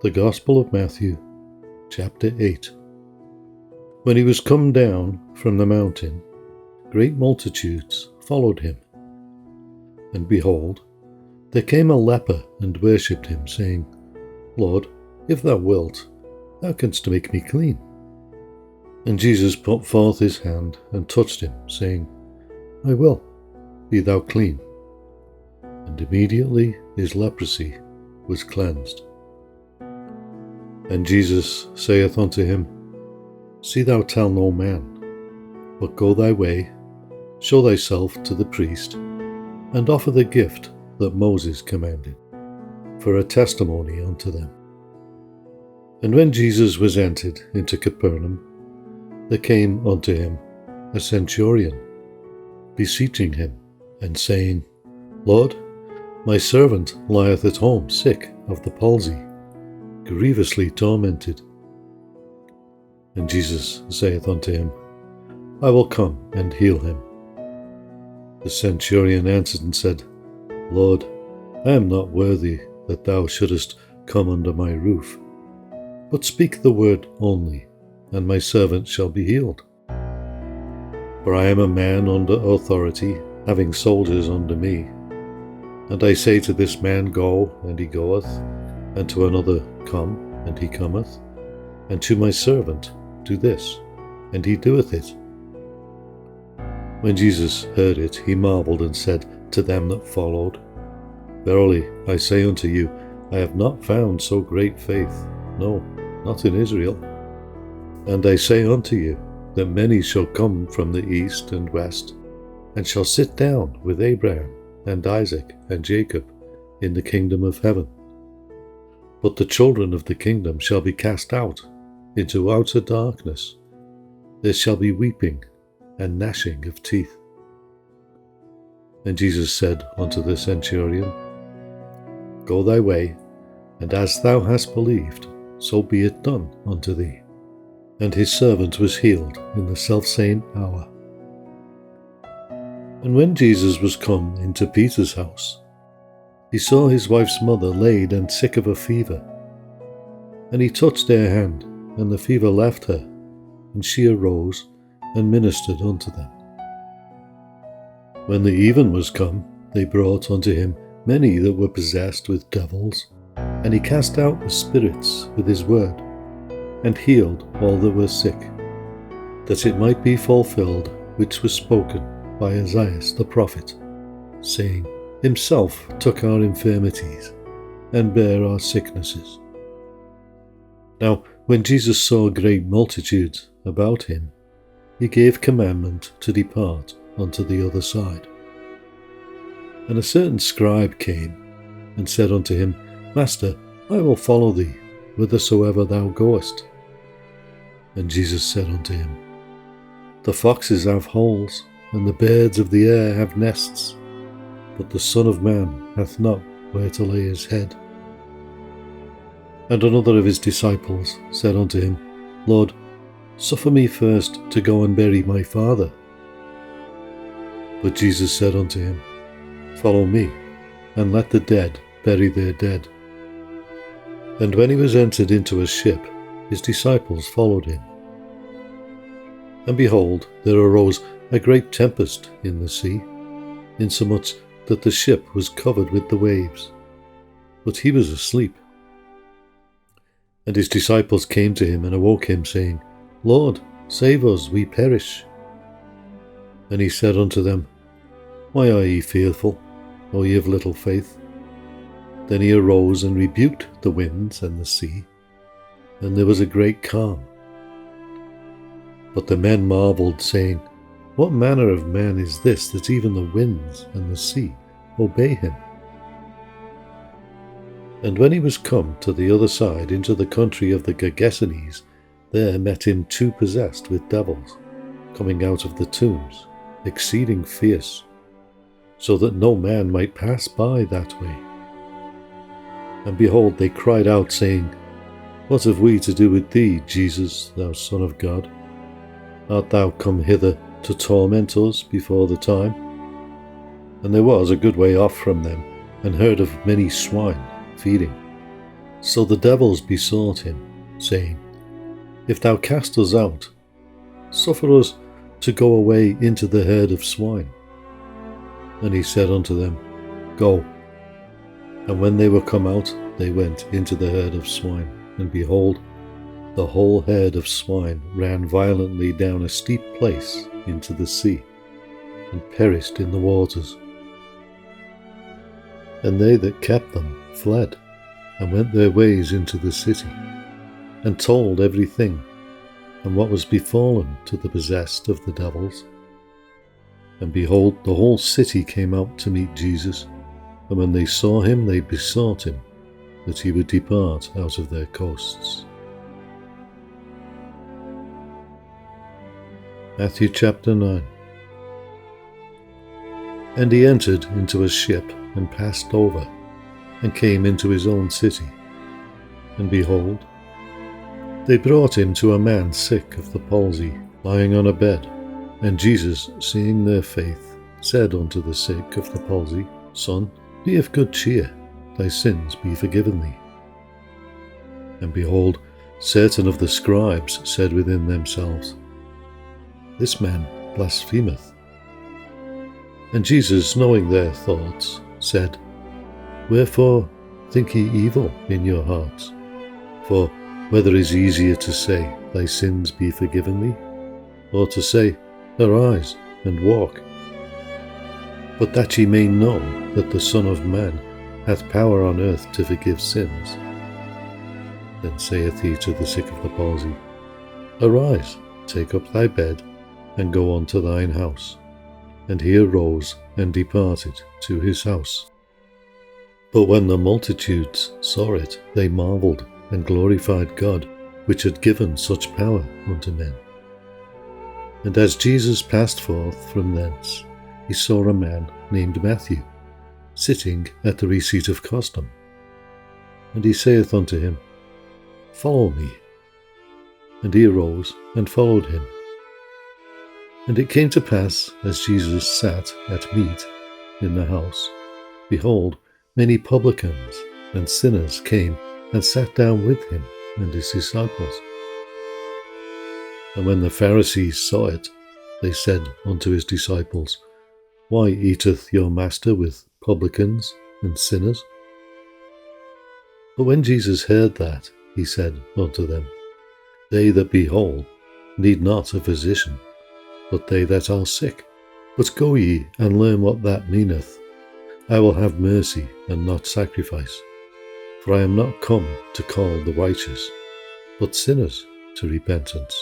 The Gospel of Matthew, chapter 8. When he was come down from the mountain, great multitudes followed him. And behold, there came a leper and worshipped him, saying, Lord, if thou wilt, thou canst make me clean. And Jesus put forth his hand and touched him, saying, I will, be thou clean. And immediately his leprosy was cleansed. And Jesus saith unto him, See thou tell no man, but go thy way, show thyself to the priest, and offer the gift that Moses commanded, for a testimony unto them. And when Jesus was entered into Capernaum, there came unto him a centurion, beseeching him, and saying, Lord, my servant lieth at home sick of the palsy, grievously tormented. And Jesus saith unto him, I will come and heal him. The centurion answered and said, Lord, I am not worthy that thou shouldest come under my roof, but speak the word only, and my servant shall be healed. For I am a man under authority, having soldiers under me. And I say to this man, Go, and he goeth, and to another, Come, and he cometh, and to my servant, Do this, and he doeth it. When Jesus heard it, he marvelled and said to them that followed, Verily I say unto you, I have not found so great faith, no, not in Israel. And I say unto you, that many shall come from the east and west, and shall sit down with Abraham and Isaac and Jacob in the kingdom of heaven. But the children of the kingdom shall be cast out into outer darkness. There shall be weeping and gnashing of teeth. And Jesus said unto the centurion, Go thy way, and as thou hast believed, so be it done unto thee. And his servant was healed in the selfsame hour. And when Jesus was come into Peter's house, he saw his wife's mother laid and sick of a fever. And he touched her hand, and the fever left her, and she arose and ministered unto them. When the even was come, they brought unto him many that were possessed with devils, and he cast out the spirits with his word, and healed all that were sick, that it might be fulfilled which was spoken by Isaiah the prophet, saying, Himself took our infirmities, and bare our sicknesses. Now when Jesus saw great multitudes about him, he gave commandment to depart unto the other side. And a certain scribe came, and said unto him, Master, I will follow thee, whithersoever thou goest. And Jesus said unto him, The foxes have holes, and the birds of the air have nests, but the Son of Man hath not where to lay his head. And another of his disciples said unto him, Lord, suffer me first to go and bury my father. But Jesus said unto him, Follow me, and let the dead bury their dead. And when he was entered into a ship, his disciples followed him. And behold, there arose a great tempest in the sea, insomuch that the ship was covered with the waves. But he was asleep. And his disciples came to him and awoke him, saying, Lord, save us, we perish. And he said unto them, Why are ye fearful, O ye of little faith? Then he arose and rebuked the winds and the sea, and there was a great calm. But the men marveled, saying, What manner of man is this, that even the winds and the sea obey him? And when he was come to the other side into the country of the Gergesenes, there met him two possessed with devils, coming out of the tombs, exceeding fierce, so that no man might pass by that way. And behold, they cried out, saying, What have we to do with thee, Jesus, thou Son of God? Art thou come hither to torment us before the time? And there was a good way off from them an herd of many swine feeding. So the devils besought him, saying, If thou cast us out, suffer us to go away into the herd of swine. And he said unto them, Go. And when they were come out, they went into the herd of swine, and behold, the whole herd of swine ran violently down a steep place into the sea, and perished in the waters. And they that kept them fled, and went their ways into the city, and told everything, and what was befallen to the possessed of the devils. And behold, the whole city came out to meet Jesus, and when they saw him, they besought him that he would depart out of their coasts. Matthew chapter 9. And he entered into a ship, and passed over, and came into his own city. And behold, they brought him to a man sick of the palsy, lying on a bed. And Jesus, seeing their faith, said unto the sick of the palsy, Son, be of good cheer, thy sins be forgiven thee. And behold, certain of the scribes said within themselves, This man blasphemeth. And Jesus, knowing their thoughts, said, Wherefore think ye evil in your hearts? For whether is easier to say, Thy sins be forgiven thee, or to say, Arise and walk? But that ye may know that the Son of Man hath power on earth to forgive sins. Then saith he to the sick of the palsy, Arise, take up thy bed, and go unto thine house. And he arose and departed to his house. But when the multitudes saw it, they marvelled, and glorified God, which had given such power unto men. And as Jesus passed forth from thence, he saw a man named Matthew, sitting at the receipt of custom. And he saith unto him, Follow me. And he arose and followed him. And it came to pass, as Jesus sat at meat in the house, behold, many publicans and sinners came and sat down with him and his disciples. And when the Pharisees saw it, they said unto his disciples, Why eateth your master with publicans and sinners? But when Jesus heard that, he said unto them, They that be whole need not a physician, but they that are sick. But go ye and learn what that meaneth. I will have mercy and not sacrifice. For I am not come to call the righteous, but sinners to repentance.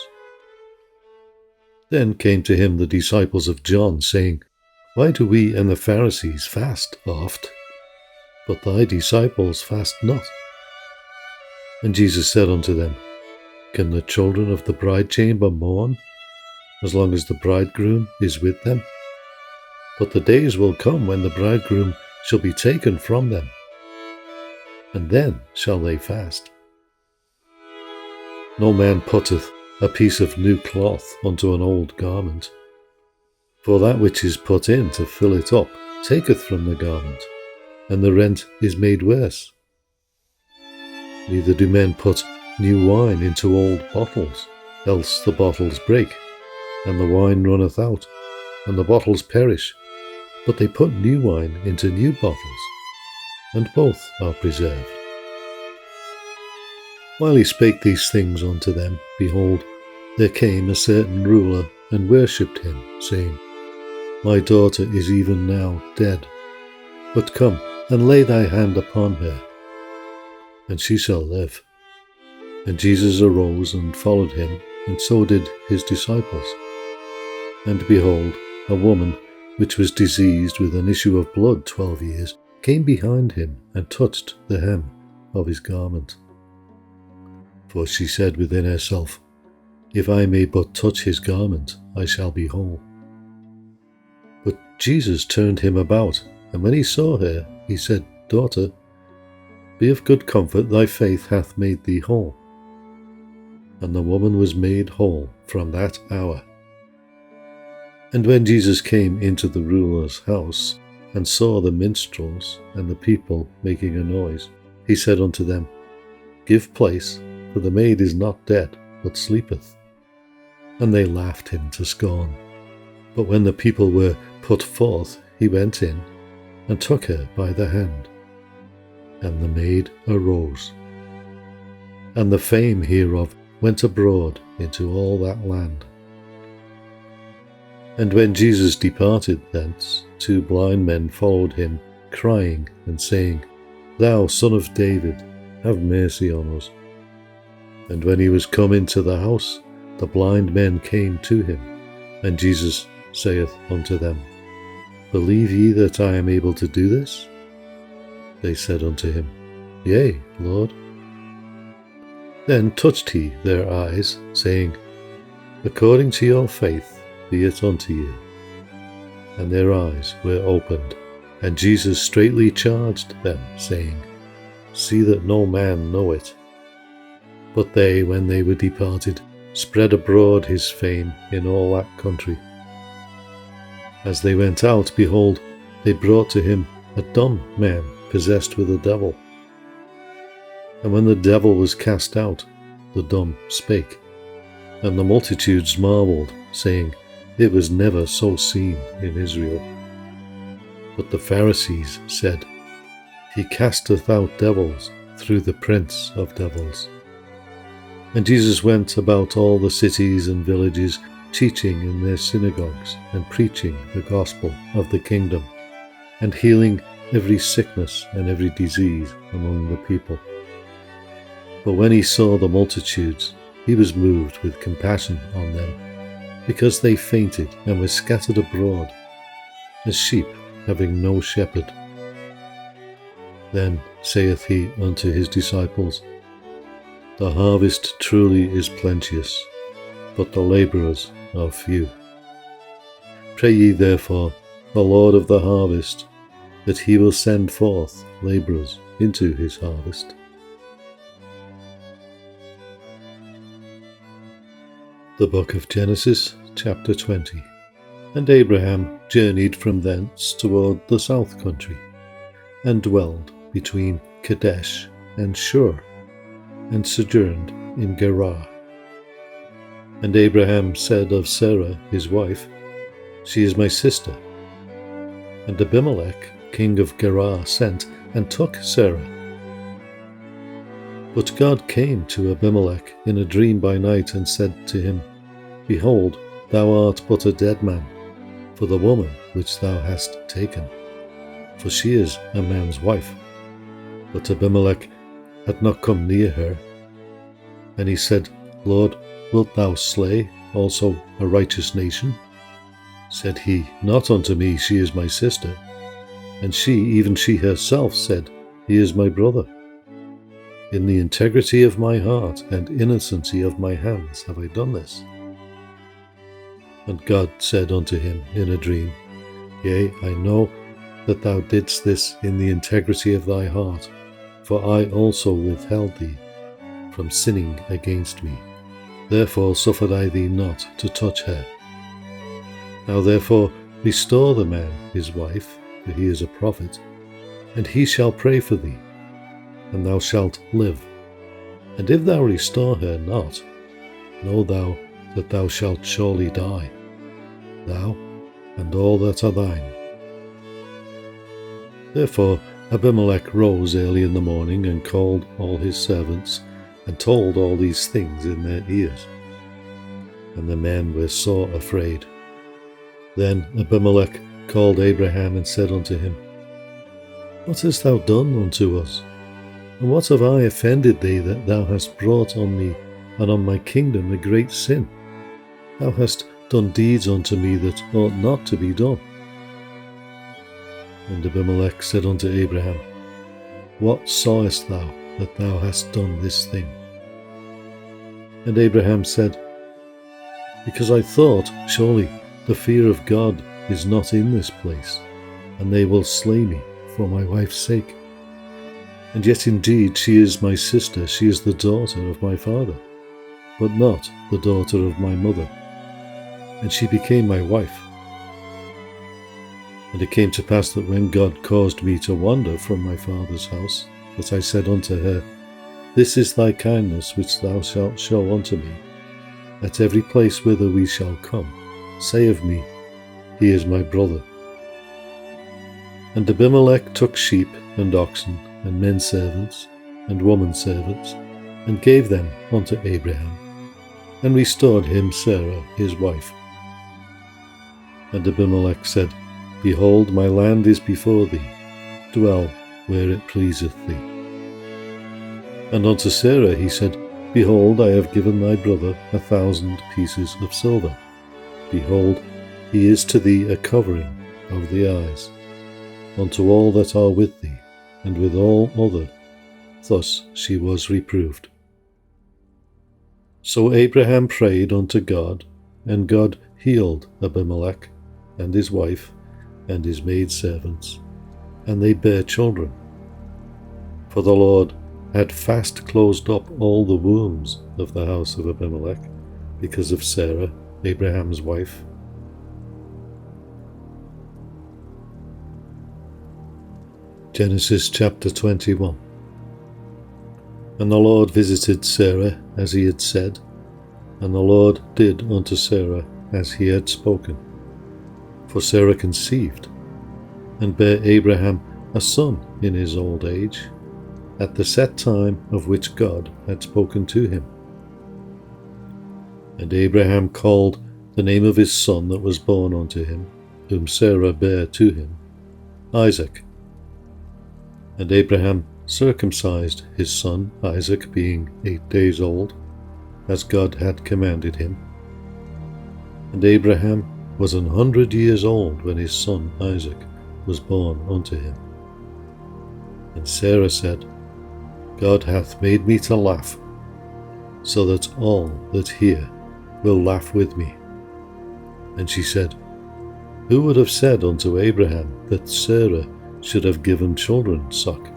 Then came to him the disciples of John, saying, Why do we and the Pharisees fast oft, but thy disciples fast not? And Jesus said unto them, Can the children of the bridechamber mourn, as long as the bridegroom is with them? But the days will come when the bridegroom shall be taken from them, and then shall they fast. No man putteth a piece of new cloth unto an old garment, for that which is put in to fill it up taketh from the garment, and the rent is made worse. Neither do men put new wine into old bottles, else the bottles break, and the wine runneth out, and the bottles perish. But they put new wine into new bottles, and both are preserved. While he spake these things unto them, behold, there came a certain ruler and worshipped him, saying, My daughter is even now dead, but come and lay thy hand upon her, and she shall live. And Jesus arose and followed him, and so did his disciples. And behold, a woman which was diseased with an issue of blood 12 years, came behind him and touched the hem of his garment. For she said within herself, If I may but touch his garment, I shall be whole. But Jesus turned him about, and when he saw her, he said, Daughter, be of good comfort, thy faith hath made thee whole. And the woman was made whole from that hour. And when Jesus came into the ruler's house, and saw the minstrels and the people making a noise, he said unto them, give place, for the maid is not dead, but sleepeth. And they laughed him to scorn. But when the people were put forth, he went in, and took her by the hand. And the maid arose. And the fame hereof went abroad into all that land. And when Jesus departed thence, 2 blind men followed him, crying and saying, Thou Son of David, have mercy on us. And when he was come into the house, the blind men came to him. And Jesus saith unto them, Believe ye that I am able to do this? They said unto him, Yea, Lord. Then touched he their eyes, saying, According to your faith be it unto you. And their eyes were opened. And Jesus straitly charged them, saying, See that no man know it. But they, when they were departed, spread abroad his fame in all that country. As they went out, behold, they brought to him a dumb man possessed with a devil. And when the devil was cast out, the dumb spake. And the multitudes marvelled, saying, It was never so seen in Israel. But the Pharisees said, He casteth out devils through the prince of devils. And Jesus went about all the cities and villages, teaching in their synagogues, and preaching the gospel of the kingdom, and healing every sickness and every disease among the people. But when he saw the multitudes, he was moved with compassion on them, because they fainted and were scattered abroad, as sheep having no shepherd. Then saith he unto his disciples, The harvest truly is plenteous, but the labourers are few. Pray ye therefore the Lord of the harvest, that he will send forth labourers into his harvest. The book of Genesis, chapter 20. And Abraham journeyed from thence toward the south country, and dwelled between Kadesh and Shur, and sojourned in Gerar. And Abraham said of Sarah his wife, She is my sister. And Abimelech, king of Gerar, sent and took Sarah. But God came to Abimelech in a dream by night, and said to him, Behold, thou art but a dead man, for the woman which thou hast taken, for she is a man's wife. But Abimelech had not come near her. And he said, Lord, wilt thou slay also a righteous nation? Said he, Not unto me, she is my sister. And she, even she herself, said, He is my brother. In the integrity of my heart and innocency of my hands have I done this. And God said unto him in a dream, Yea, I know that thou didst this in the integrity of thy heart, for I also withheld thee from sinning against me. Therefore suffered I thee not to touch her. Now therefore restore the man his wife, for he is a prophet, and he shall pray for thee, and thou shalt live. And if thou restore her not, know thou that thou shalt surely die, thou and all that are thine. Therefore Abimelech rose early in the morning, and called all his servants, and told all these things in their ears. And the men were sore afraid. Then Abimelech called Abraham, and said unto him, What hast thou done unto us? And what have I offended thee, that thou hast brought on me and on my kingdom a great sin? Thou hast done deeds unto me that ought not to be done. And Abimelech said unto Abraham, What sawest thou that thou hast done this thing? And Abraham said, Because I thought, surely the fear of God is not in this place, and they will slay me for my wife's sake. And yet indeed she is my sister, she is the daughter of my father, but not the daughter of my mother. And she became my wife. And it came to pass that when God caused me to wander from my father's house, that I said unto her, This is thy kindness which thou shalt show unto me. At every place whither we shall come, say of me, He is my brother. And Abimelech took sheep and oxen, and men servants, and woman servants, and gave them unto Abraham, and restored him Sarah his wife. And Abimelech said, Behold, my land is before thee, dwell where it pleaseth thee. And unto Sarah he said, Behold, I have given thy brother 1,000 pieces of silver. Behold, he is to thee a covering of the eyes, unto all that are with thee, and with all other. Thus she was reproved. So Abraham prayed unto God, and God healed Abimelech, and his wife, and his maidservants, and they bare children. For the Lord had fast closed up all the wombs of the house of Abimelech, because of Sarah, Abraham's wife. Genesis chapter 21. And the Lord visited Sarah as he had said, and the Lord did unto Sarah as he had spoken. For Sarah conceived, and bare Abraham a son in his old age, at the set time of which God had spoken to him. And Abraham called the name of his son that was born unto him, whom Sarah bare to him, Isaac. And Abraham circumcised his son Isaac, being 8 days old, as God had commanded him. And Abraham was 100 years old when his son Isaac was born unto him. And Sarah said, God hath made me to laugh, so that all that hear will laugh with me. And she said, Who would have said unto Abraham that Sarah should have given children suck?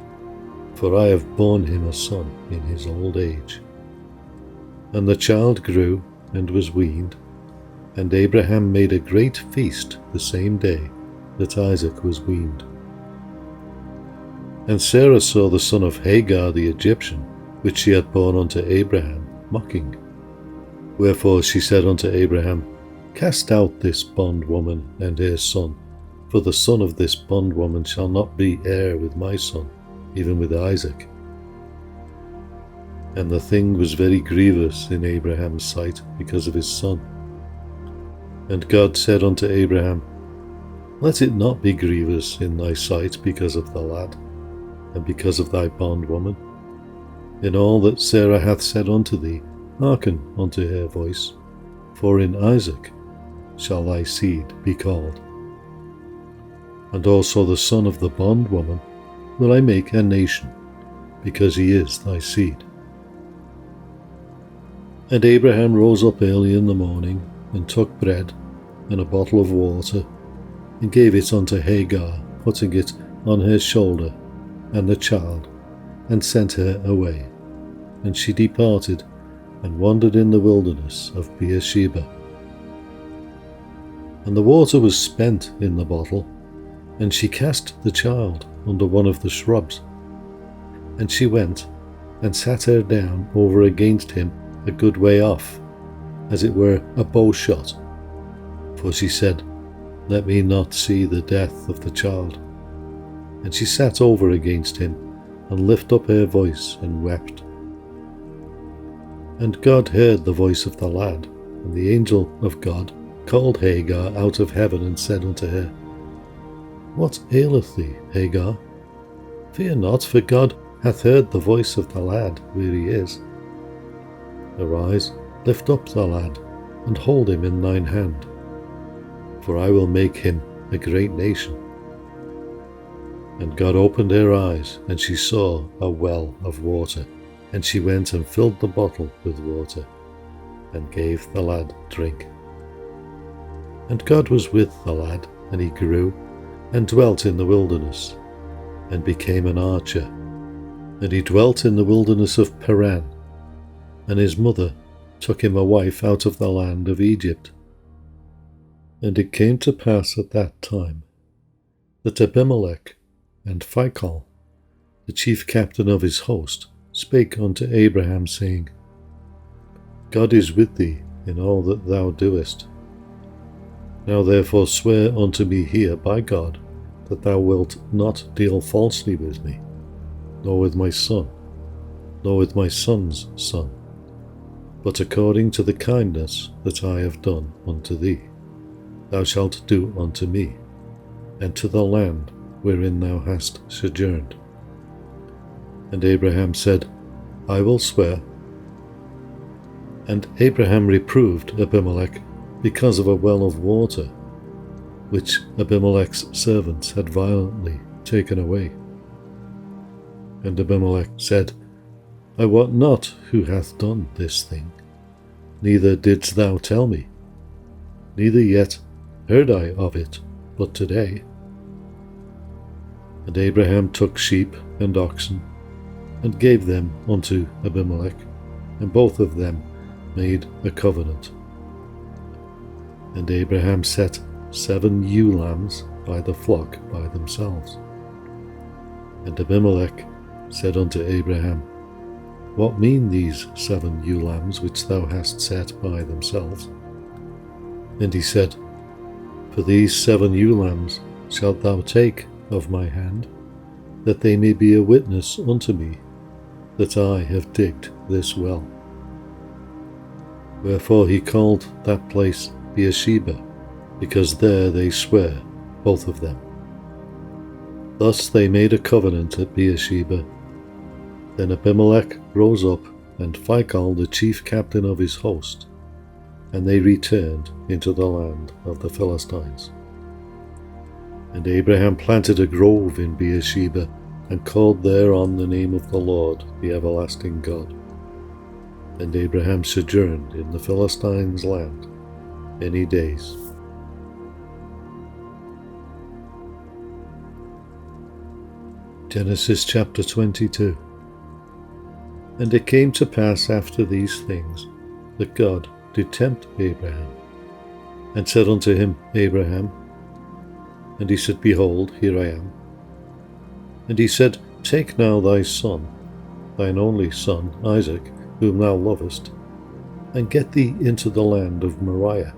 For I have borne him a son in his old age. And the child grew and was weaned, and Abraham made a great feast the same day that Isaac was weaned. And Sarah saw the son of Hagar the Egyptian, which she had borne unto Abraham, mocking. Wherefore she said unto Abraham, Cast out this bondwoman and her son, for the son of this bondwoman shall not be heir with my son, even with Isaac. And the thing was very grievous in Abraham's sight because of his son. And God said unto Abraham, Let it not be grievous in thy sight because of the lad, and because of thy bondwoman. In all that Sarah hath said unto thee, hearken unto her voice, for in Isaac shall thy seed be called. And also the son of the bondwoman will I make a nation, because he is thy seed. And Abraham rose up early in the morning, and took bread and a bottle of water, and gave it unto Hagar, putting it on her shoulder, and the child, and sent her away. And she departed, and wandered in the wilderness of Beersheba. And the water was spent in the bottle, and she cast the child under one of the shrubs. And she went, and sat her down over against him a good way off, as it were a bow shot. For she said, Let me not see the death of the child. And she sat over against him, and lifted up her voice, and wept. And God heard the voice of the lad, and the angel of God called Hagar out of heaven, and said unto her, What aileth thee, Hagar? Fear not, for God hath heard the voice of the lad where he is. Arise, lift up the lad, and hold him in thine hand, for I will make him a great nation. And God opened her eyes, and she saw a well of water, and she went and filled the bottle with water, and gave the lad drink. And God was with the lad, and he grew, and dwelt in the wilderness, and became an archer. And he dwelt in the wilderness of Paran, and his mother took him a wife out of the land of Egypt. And it came to pass at that time that Abimelech and Phicol, the chief captain of his host, spake unto Abraham, saying, God is with thee in all that thou doest. Now therefore swear unto me here by God, that thou wilt not deal falsely with me, nor with my son, nor with my son's son, but according to the kindness that I have done unto thee, thou shalt do unto me, and to the land wherein thou hast sojourned. And Abraham said, I will swear. And Abraham reproved Abimelech because of a well of water, which Abimelech's servants had violently taken away. And Abimelech said, I wot not who hath done this thing, neither didst thou tell me, neither yet heard I of it but today. And Abraham took sheep and oxen, and gave them unto Abimelech, and both of them made a covenant. And Abraham set 7 ewe lambs by the flock by themselves. And Abimelech said unto Abraham, What mean these 7 ewe lambs which thou hast set by themselves? And he said, For these 7 ewe lambs shalt thou take of my hand, that they may be a witness unto me that I have digged this well. Wherefore he called that place Beersheba, because there they swear, both of them. Thus they made a covenant at Beersheba. Then Abimelech rose up, and Phicol the chief captain of his host, and they returned into the land of the Philistines. And Abraham planted a grove in Beersheba, and called thereon the name of the Lord, the everlasting God. And Abraham sojourned in the Philistines' land many days. Genesis chapter 22. And it came to pass after these things, that God did tempt Abraham, and said unto him, Abraham. And he said, Behold, here I am. And he said, Take now thy son, thine only son, Isaac, whom thou lovest, and get thee into the land of Moriah,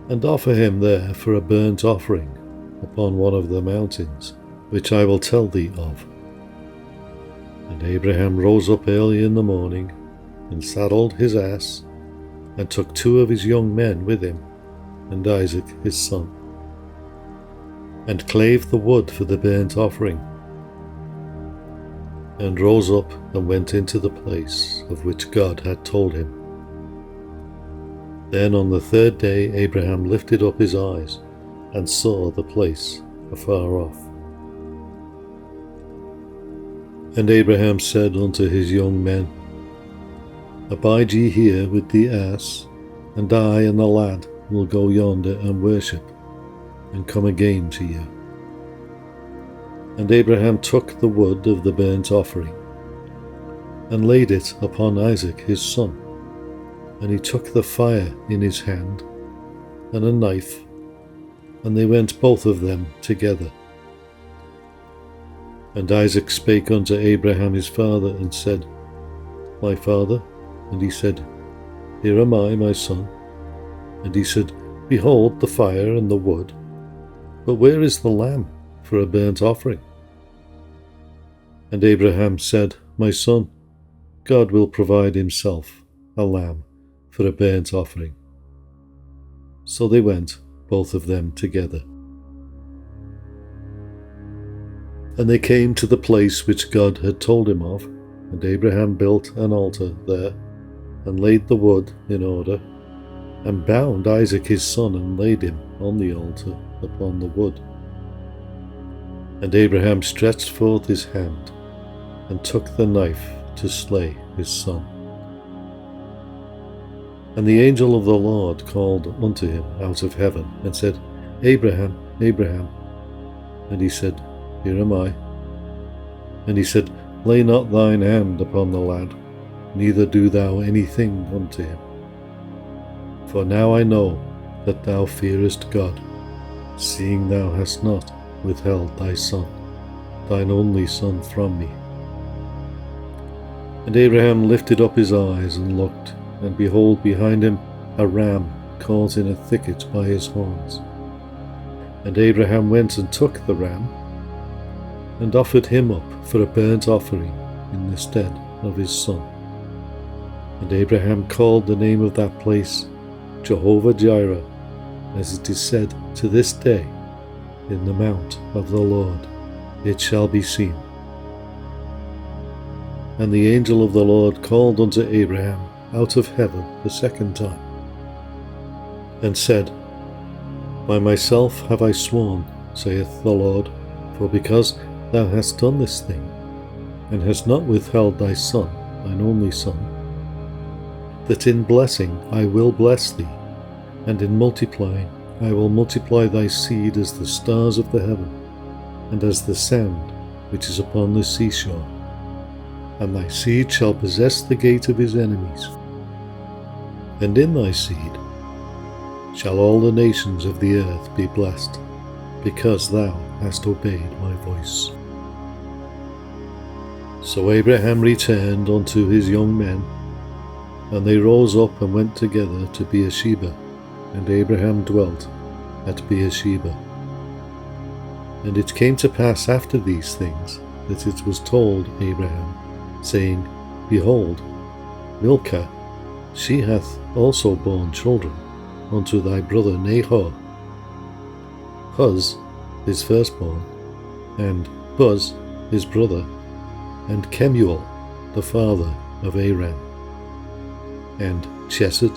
and offer him there for a burnt offering upon one of the mountains, which I will tell thee of. And Abraham rose up early in the morning, and saddled his ass, and took 2 of his young men with him, and Isaac his son, and clave the wood for the burnt offering, and rose up and went into the place of which God had told him. Then on the 3rd day Abraham lifted up his eyes, and saw the place afar off. And Abraham said unto his young men, Abide ye here with the ass, and I and the lad will go yonder and worship, and come again to you. And Abraham took the wood of the burnt offering, and laid it upon Isaac his son, and he took the fire in his hand, and a knife, and they went both of them together. And Isaac spake unto Abraham his father, and said, My father? And he said, Here am I, my son. And he said, Behold the fire and the wood, but where is the lamb for a burnt offering? And Abraham said, My son, God will provide himself a lamb for a burnt offering. So they went, both of them together. And they came to the place which God had told him of, and Abraham built an altar there, and laid the wood in order, and bound Isaac his son, and laid him on the altar upon the wood. And Abraham stretched forth his hand, and took the knife to slay his son. And the angel of the Lord called unto him out of heaven, and said, Abraham, Abraham. And he said, Here am I. And he said, Lay not thine hand upon the lad, neither do thou anything unto him. For now I know that thou fearest God, seeing thou hast not withheld thy son, thine only son, from me. And Abraham lifted up his eyes and looked, and behold, behind him a ram caught in a thicket by his horns. And Abraham went and took the ram, and offered him up for a burnt offering in the stead of his son. And Abraham called the name of that place Jehovah-Jireh, as it is said to this day, in the mount of the Lord it shall be seen. And the angel of the Lord called unto Abraham out of heaven the second time, and said, By myself have I sworn, saith the Lord, for because thou hast done this thing, and hast not withheld thy son, thine only son, that in blessing I will bless thee, and in multiplying I will multiply thy seed as the stars of the heaven, and as the sand which is upon the seashore. And thy seed shall possess the gate of his enemies. And in thy seed shall all the nations of the earth be blessed, because thou hast obeyed my voice. So Abraham returned unto his young men, and they rose up and went together to Beersheba, and Abraham dwelt at Beersheba. And it came to pass after these things, that it was told Abraham, saying, Behold, Milcah, she hath also borne children unto thy brother Nahor, Huz his firstborn, and Buz his brother, and Kemuel the father of Aram, and Chesed,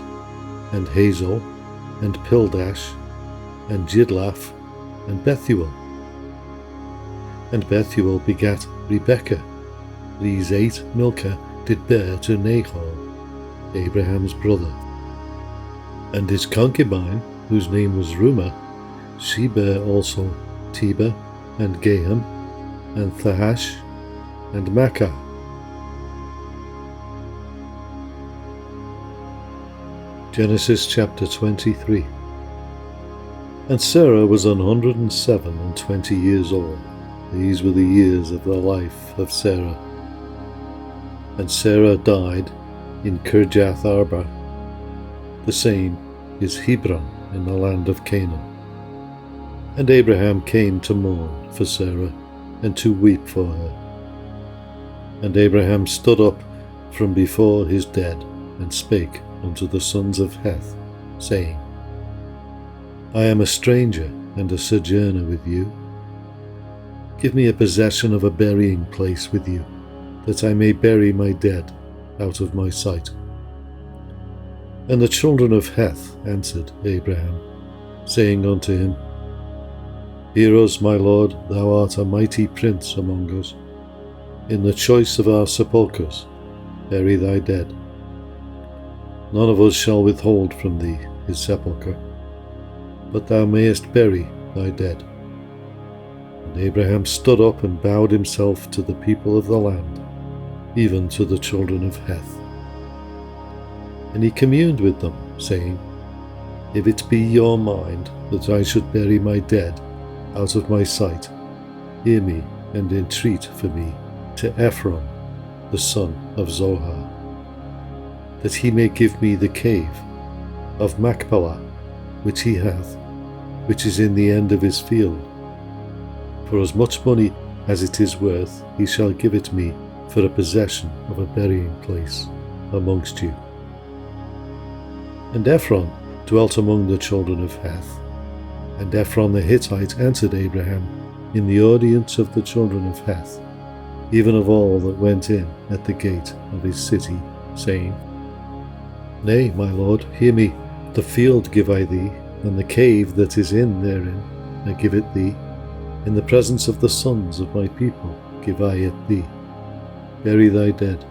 and Hazo, and Pildash, and Jidlaph, and Bethuel. And Bethuel begat Rebekah. These 8 Milcah did bear to Nahor, Abraham's brother. And his concubine, whose name was Reumah, she bare also Tebah, and Gaham, and Thahash, and Maachah. Genesis chapter 23. And Sarah was 127 years old. These were the years of the life of Sarah. And Sarah died in Kirjath Arba. The same is Hebron in the land of Canaan. And Abraham came to mourn for Sarah, and to weep for her. And Abraham stood up from before his dead, and spake unto the sons of Heth, saying, I am a stranger and a sojourner with you. Give me a possession of a burying place with you, that I may bury my dead out of my sight. And the children of Heth answered Abraham, saying unto him, Hear us, my lord, thou art a mighty prince among us. In the choice of our sepulchres bury thy dead. None of us shall withhold from thee his sepulchre, but thou mayest bury thy dead. And Abraham stood up and bowed himself to the people of the land, even to the children of Heth. And he communed with them, saying, If it be your mind that I should bury my dead out of my sight, hear me and entreat for me to Ephron, the son of Zohar, that he may give me the cave of Machpelah, which he hath, which is in the end of his field. For as much money as it is worth, he shall give it me for a possession of a burying place amongst you. And Ephron dwelt among the children of Heth. And Ephron the Hittite answered Abraham in the audience of the children of Heth, even of all that went in at the gate of his city, saying, Nay, my lord, hear me, the field give I thee, and the cave that is in therein I give it thee. In the presence of the sons of my people give I it thee. Bury thy dead.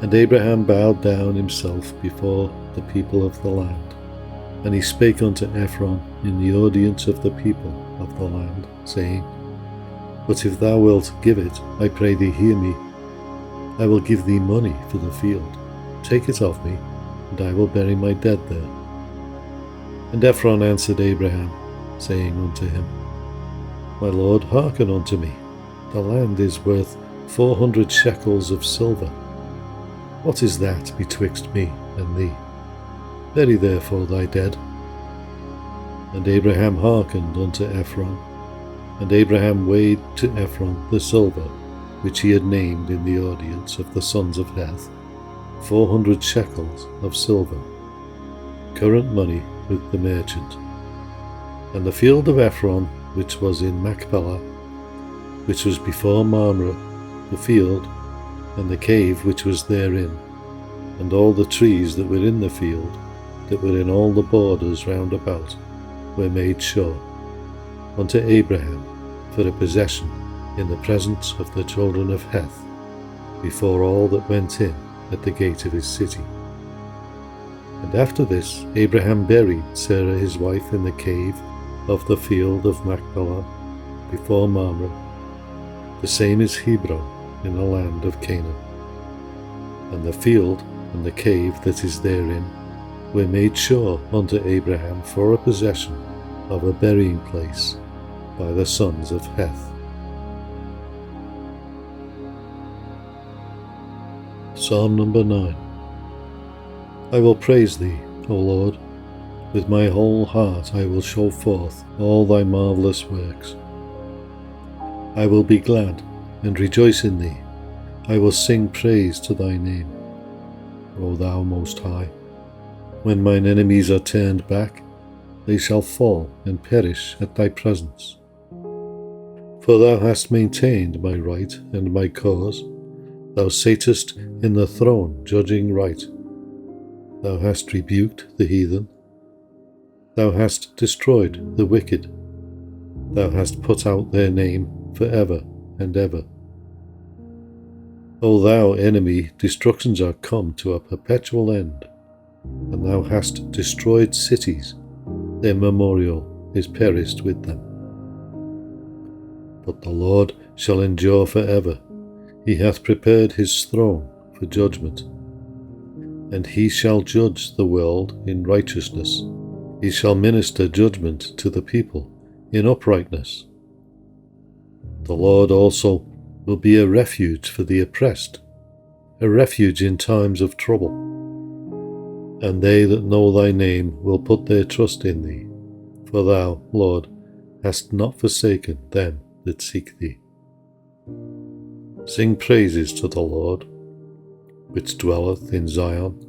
And Abraham bowed down himself before the people of the land. And he spake unto Ephron in the audience of the people of the land, saying, But if thou wilt give it, I pray thee hear me. I will give thee money for the field. Take it of me, and I will bury my dead there. And Ephron answered Abraham, saying unto him, My lord, hearken unto me. The land is worth 400 shekels of silver. What is that betwixt me and thee? Bury therefore thy dead. And Abraham hearkened unto Ephron, and Abraham weighed to Ephron the silver which he had named in the audience of the sons of Heth, 400 shekels of silver, current money with the merchant. And the field of Ephron, which was in Machpelah, which was before Mamre, the field, and the cave which was therein, and all the trees that were in the field, that were in all the borders round about, were made sure unto Abraham for a possession in the presence of the children of Heth, before all that went in at the gate of his city. And after this Abraham buried Sarah his wife in the cave of the field of Machpelah before Mamre. The same is Hebron in the land of Canaan. And the field and the cave that is therein were made sure unto Abraham for a possession of a burying place by the sons of Heth. Psalm number 9. I will praise thee, O Lord. With my whole heart I will show forth all thy marvellous works. I will be glad and rejoice in thee. I will sing praise to thy name, O thou Most High. When mine enemies are turned back, they shall fall and perish at thy presence. For thou hast maintained my right and my cause. Thou satest in the throne, judging right. Thou hast rebuked the heathen. Thou hast destroyed the wicked. Thou hast put out their name for ever and ever. O thou enemy, destructions are come to a perpetual end, and thou hast destroyed cities. Their memorial is perished with them. But the Lord shall endure for ever. He hath prepared his throne for judgment, and he shall judge the world in righteousness. He shall minister judgment to the people in uprightness. The Lord also will be a refuge for the oppressed, a refuge in times of trouble. And they that know thy name will put their trust in thee, for thou, Lord, hast not forsaken them that seek thee. Sing praises to the Lord, which dwelleth in Zion.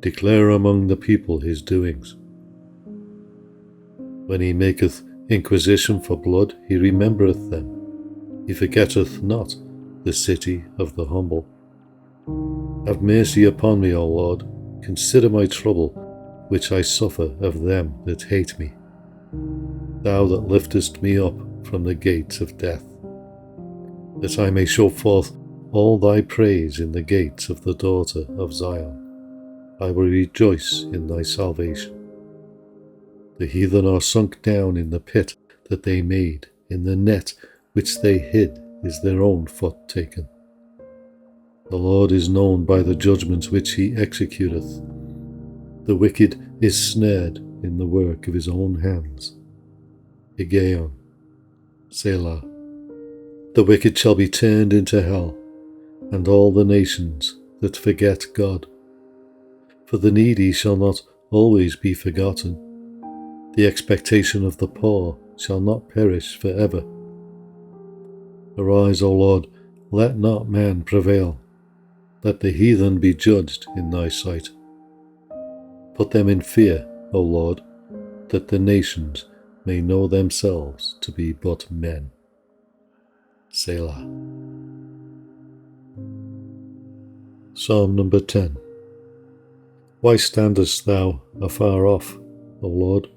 Declare among the people his doings. When he maketh inquisition for blood, he remembereth them. He forgetteth not the city of the humble. Have mercy upon me, O Lord. Consider my trouble, which I suffer of them that hate me. Thou that liftest me up from the gates of death, that I may show forth all thy praise in the gates of the daughter of Zion. I will rejoice in thy salvation. The heathen are sunk down in the pit that they made, in the net which they hid is their own foot taken. The Lord is known by the judgments which he executeth. The wicked is snared in the work of his own hands. Higgaion, Selah. The wicked shall be turned into hell, and all the nations that forget God. For the needy shall not always be forgotten. The expectation of the poor shall not perish for ever. Arise, O Lord, let not man prevail. Let the heathen be judged in thy sight. Put them in fear, O Lord, that the nations may know themselves to be but men. Selah. Psalm number 10. Why standest thou afar off, O Lord?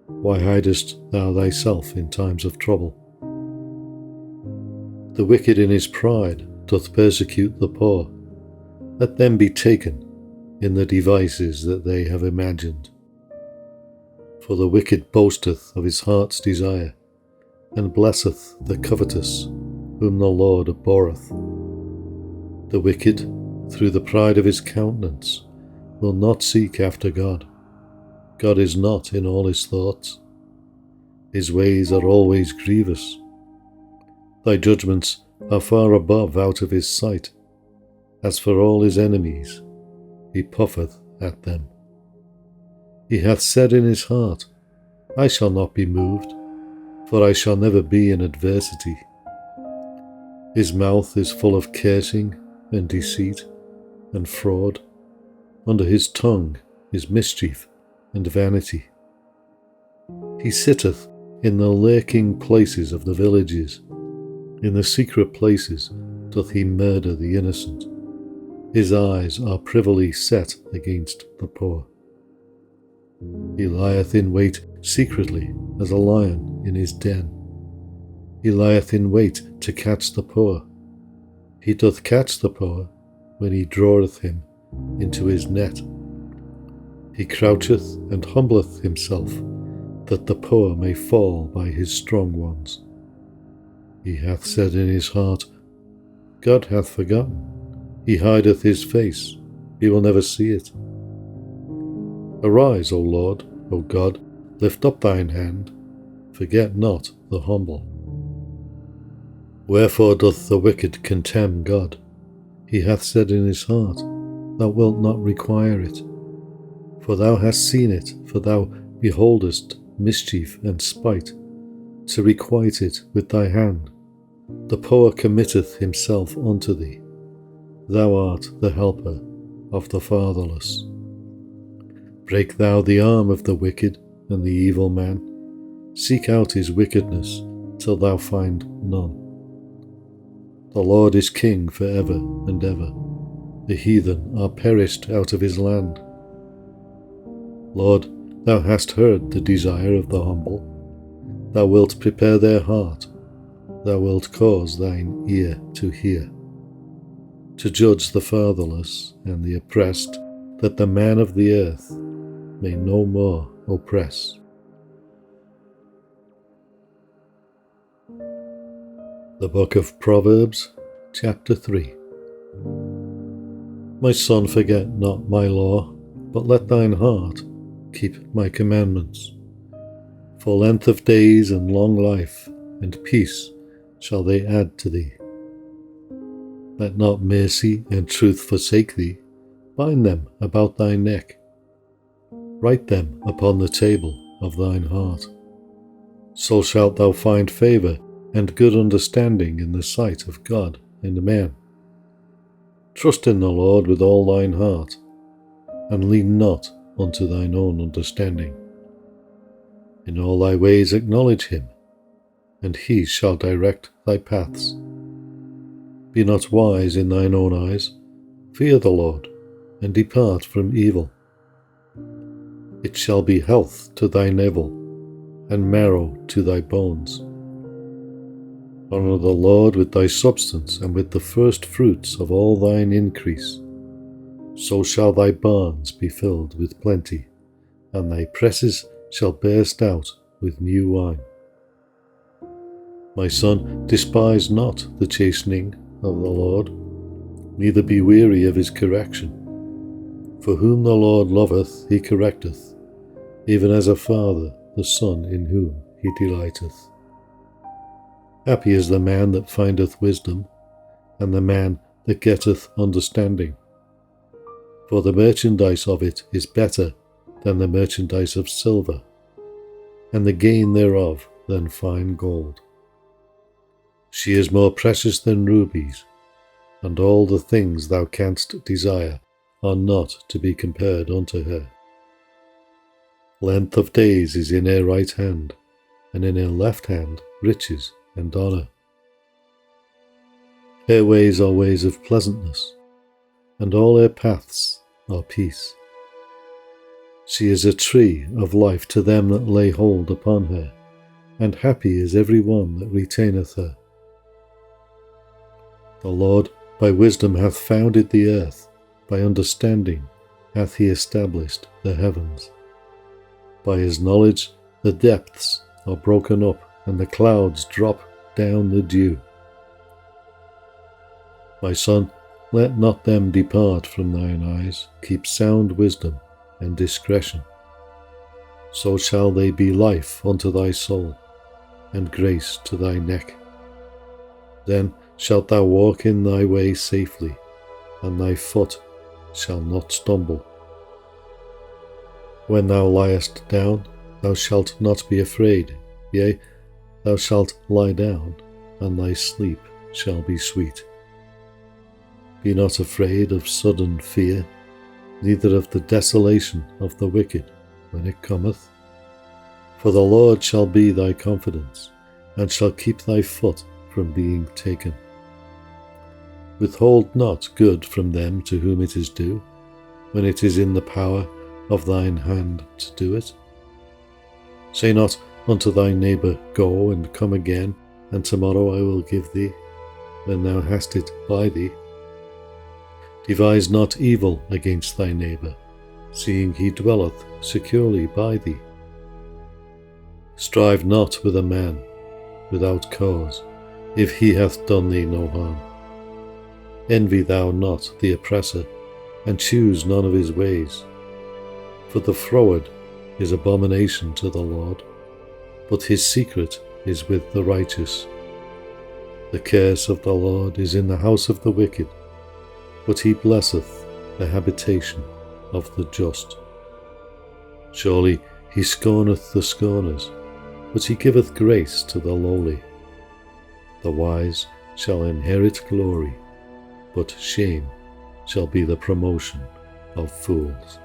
Why hidest thou thyself in times of trouble? The wicked in his pride doth persecute the poor. Let them be taken in the devices that they have imagined. For the wicked boasteth of his heart's desire, and blesseth the covetous, whom the Lord abhorreth. The wicked, through the pride of his countenance, will not seek after God. God is not in all his thoughts. His ways are always grievous. Thy judgments are far above out of his sight. As for all his enemies, he puffeth at them. He hath said in his heart, I shall not be moved, for I shall never be in adversity. His mouth is full of cursing and deceit and fraud. Under his tongue is mischief and vanity. He sitteth in the lurking places of the villages. In the secret places doth he murder the innocent. His eyes are privily set against the poor. He lieth in wait secretly as a lion in his den. He lieth in wait to catch the poor. He doth catch the poor when he draweth him into his net. He croucheth and humbleth himself, that the poor may fall by his strong ones. He hath said in his heart, God hath forgotten. He hideth his face, he will never see it. Arise, O Lord, O God, lift up thine hand, forget not the humble. Wherefore doth the wicked contemn God? He hath said in his heart, Thou wilt not require it. For thou hast seen it, for thou beholdest mischief and spite, to requite it with thy hand. The poor committeth himself unto thee. Thou art the helper of the fatherless. Break thou the arm of the wicked and the evil man. Seek out his wickedness till thou find none. The Lord is king for ever and ever. The heathen are perished out of his land. Lord, thou hast heard the desire of the humble. Thou wilt prepare their heart. Thou wilt cause thine ear to hear, to judge the fatherless and the oppressed, that the man of the earth may no more oppress. The Book of Proverbs, chapter 3. My son, forget not my law, but let thine heart keep my commandments. For length of days and long life and peace shall they add to thee. Let not mercy and truth forsake thee. Bind them about thy neck. Write them upon the table of thine heart. So shalt thou find favour and good understanding in the sight of God and man. Trust in the Lord with all thine heart, and lean not unto thine own understanding. In all thy ways acknowledge him, and he shall direct thy paths. Be not wise in thine own eyes. Fear the Lord, and depart from evil. It shall be health to thy navel, and marrow to thy bones. Honour the Lord with thy substance, and with the first fruits of all thine increase. So shall thy barns be filled with plenty, and thy presses shall burst out with new wine. My son, despise not the chastening of the Lord, neither be weary of his correction. For whom the Lord loveth he correcteth, even as a father the son in whom he delighteth. Happy is the man that findeth wisdom, and the man that getteth understanding. For the merchandise of it is better than the merchandise of silver, and the gain thereof than fine gold. She is more precious than rubies, and all the things thou canst desire are not to be compared unto her. Length of days is in her right hand, and in her left hand riches and honour. Her ways are ways of pleasantness, and all her paths are peace. She is a tree of life to them that lay hold upon her, and happy is every one that retaineth her. The Lord by wisdom hath founded the earth, by understanding hath he established the heavens. By his knowledge the depths are broken up, and the clouds drop down the dew. My son, let not them depart from thine eyes. Keep sound wisdom and discretion. So shall they be life unto thy soul, and grace to thy neck. Then shalt thou walk in thy way safely, and thy foot shall not stumble. When thou liest down, thou shalt not be afraid, yea, thou shalt lie down, and thy sleep shall be sweet. Be not afraid of sudden fear, neither of the desolation of the wicked when it cometh. For the Lord shall be thy confidence, and shall keep thy foot from being taken. Withhold not good from them to whom it is due, when it is in the power of thine hand to do it. Say not unto thy neighbour, Go and come again, and tomorrow I will give thee, when thou hast it by thee. Devise not evil against thy neighbour, seeing he dwelleth securely by thee. Strive not with a man without cause, if he hath done thee no harm. Envy thou not the oppressor, and choose none of his ways. For the froward is abomination to the Lord, but his secret is with the righteous. The curse of the Lord is in the house of the wicked, but he blesseth the habitation of the just. Surely he scorneth the scorners, but he giveth grace to the lowly. The wise shall inherit glory, but shame shall be the promotion of fools.